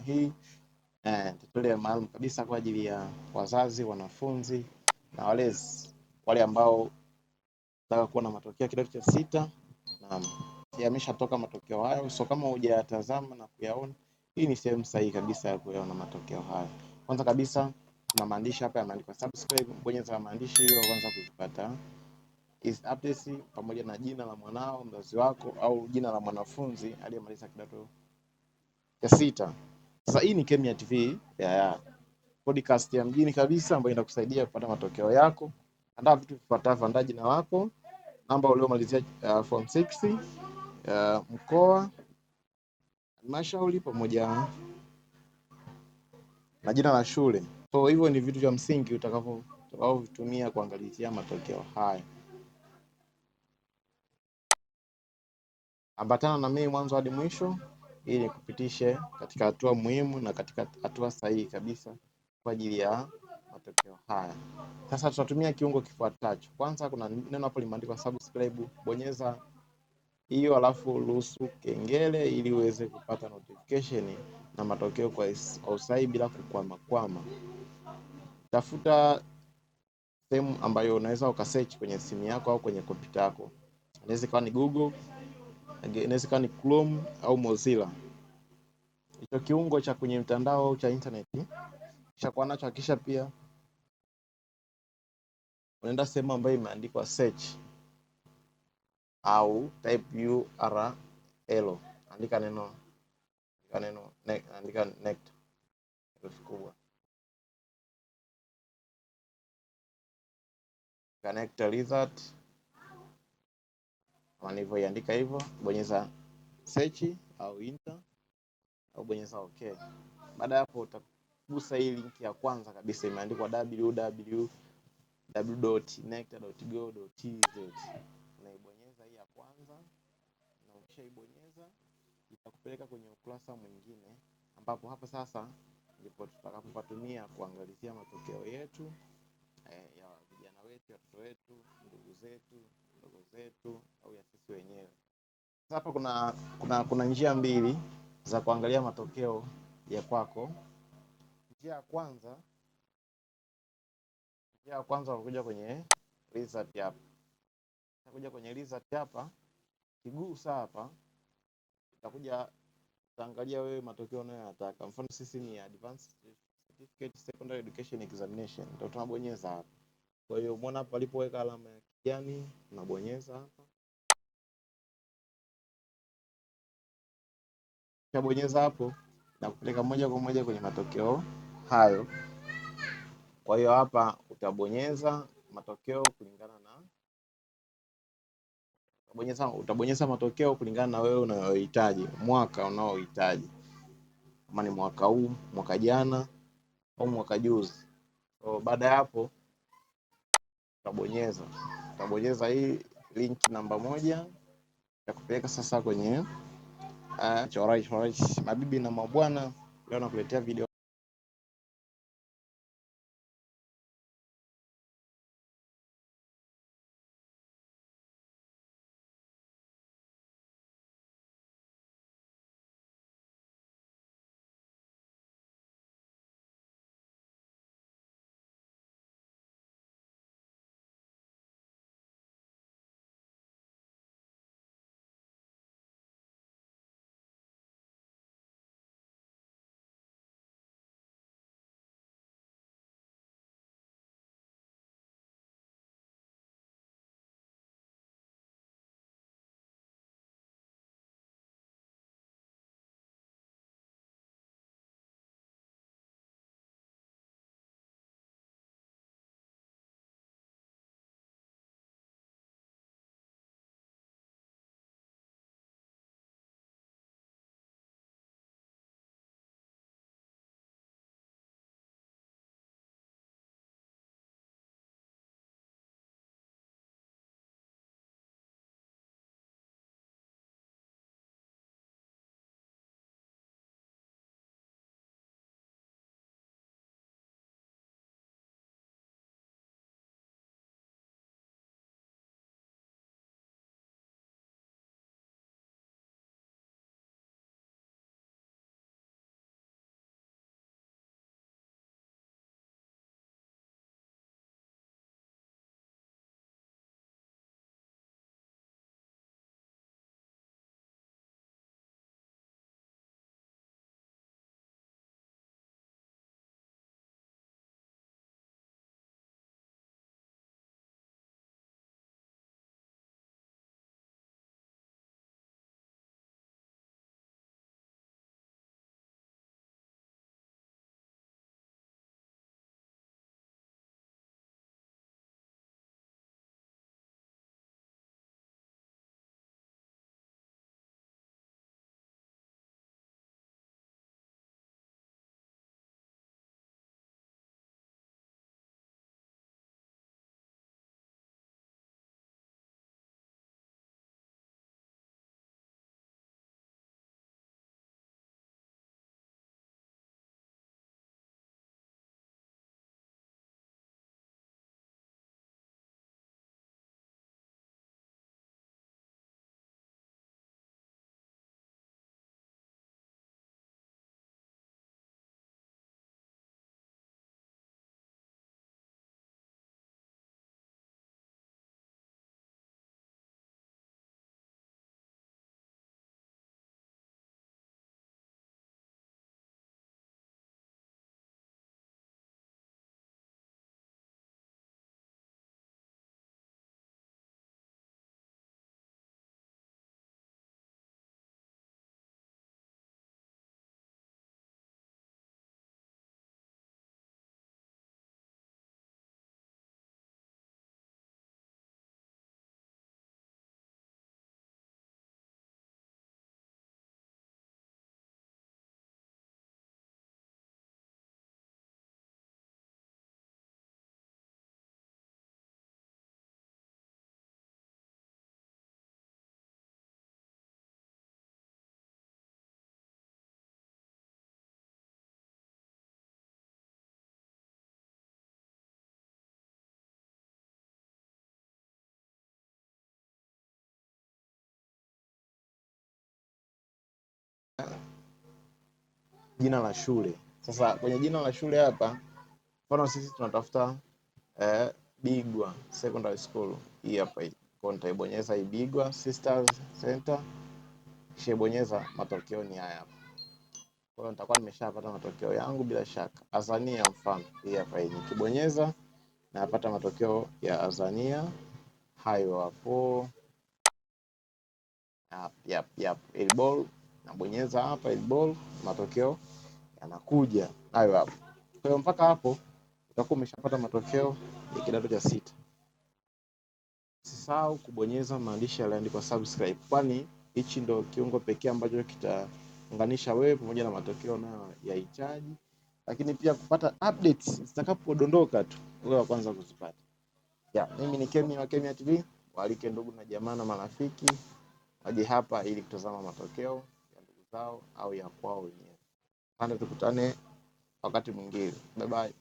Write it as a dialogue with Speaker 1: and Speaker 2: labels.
Speaker 1: Hii tutorial maalum kabisa kwa ajili ya wazazi, wanafunzi na walezi, wale ambao nataka kuwa na matokeo kidato cha 6 na yameshatoka matokeo hayo. So kama hujayatazama na kuyaona, hii ni sehemu sahihi kabisa ya kuyaona matokeo hayo. Kwanza kabisa kuna maandishi hapa yameandikwa subscribe, bonyeza maandishi hiyo kwanza kuzipata hizi updates pamoja na jina la mwanao, mzazi wako au jina la mwanafunzi aliyemaliza kidato cha 6. Sasa hii ni Kemia TV ya podcast ya mjini kabisa ambayo inakusaidia kupata matokeo yako. Andaa vitu vifuatavyo: andaa jina lako, namba uliomalizia form 6, mkoa, halmashauri pamoja na jina la shule. So hivyo ni vitu vya msingi utakavyovitumia kuangalizia matokeo haya. Ambatana na mimi mwanzo hadi mwisho ili nikupitishe katika hatua muhimu na katika hatua sahihi kabisa kwa ajili ya matokeo haya. Sasa tutatumia kiungo kifuatacho. Kwanza kuna neno hapo limeandikwa subscribe, bonyeza hiyo alafu ruhusu kengele ili uweze kupata notification na matokeo kwa usahihi bila kukwama. Tafuta sehemu ambayo unaweza ukasearch kwenye simu yako au kwenye kompyuta yako. Inaweza kuwa ni Google, inaweza kuwa ni Chrome au Mozilla. Hicho kiungo cha kwenye mtandao cha internet kisha kwa nacho, hakisha pia unaenda sehemu ambayo imeandikwa search au type URL, andika neno NECTA herufi kubwa, NECTA result kama nilivyoandika hivyo, bonyeza search au enter au bonyeza okay. Baada hapo utagusa hii link ya kwanza kabisa imeandikwa www.necta.go.tz. Unaibonyeza hii ya kwanza, na ukishaibonyeza itakupeleka kwenye ukurasa mwingine ambapo hapa sasa ndipo tutakapopatumia kuangalizia matokeo yetu ya vijana wetu, watoto wetu, ndugu zetu, ndugu zetu au ya sisi wenyewe. Sasa hapa kuna njia mbili za kuangalia matokeo ya kwako. Njia ya kwanza unakuja kwenye result hapa. Utakuja kwenye result hapa, kigusa hapa utakuja utaangalia wewe matokeo unayoyataka. Mfano sisi ni Advanced Certificate Secondary Education Examination, ndio tunabonyeza hapa. Kwa hiyo umeona hapo alipoweka alama ya kijani, unabonyeza hapa. Ukibonyeza hapo na kupeleka moja kwa moja kwenye matokeo hayo. Kwa hiyo hapa utabonyeza matokeo kulingana na utabonyeza matokeo kulingana na wewe unayohitaji, mwaka unaohitaji. Kama ni mwaka huu, mwaka jana au mwaka juzi. So baada ya hapo utabonyeza hii link namba 1 ya kupeleka sasa kwenye mabibi na mabwana, leo nakuletea video jina la shule. Sasa kwenye jina la shule hapa, mfano sisi tunatafuta Bigwa Secondary School, hii hapa hii. Kwa nitaibonyeza hii Bigwa Sisters Center, kisha bonyeza, matokeo ni haya hapa. Kwa hiyo nitakuwa nimeshapata matokeo yangu bila shaka. Azania mfano, hii hapa hii. Nikibonyeza napata matokeo ya Azania hayo hapo. Yap, Elbol, nabonyeza hapa Elbol, matokeo yanakuja hayo hapo. Kwa hiyo mpaka hapo utakuwa umeshapata matokeo ya kidato cha 6. Usisahau kubonyeza maandishi yaliyoandikwa subscribe, kwani hichi ndo kiungo pekee ambacho kitaunganisha wewe pamoja na matokeo unayoyahitaji, lakini pia kupata updates zitakapodondoka tu wewe wa kwanza kuzipata. Mimi ni Kemi wa Kemia TV. Waalike ndugu na jamaa na marafiki waje hapa ili kutazama matokeo ya ndugu zao au ya kwao wenyewe. Tukutane wakati mwingine. Bye bye.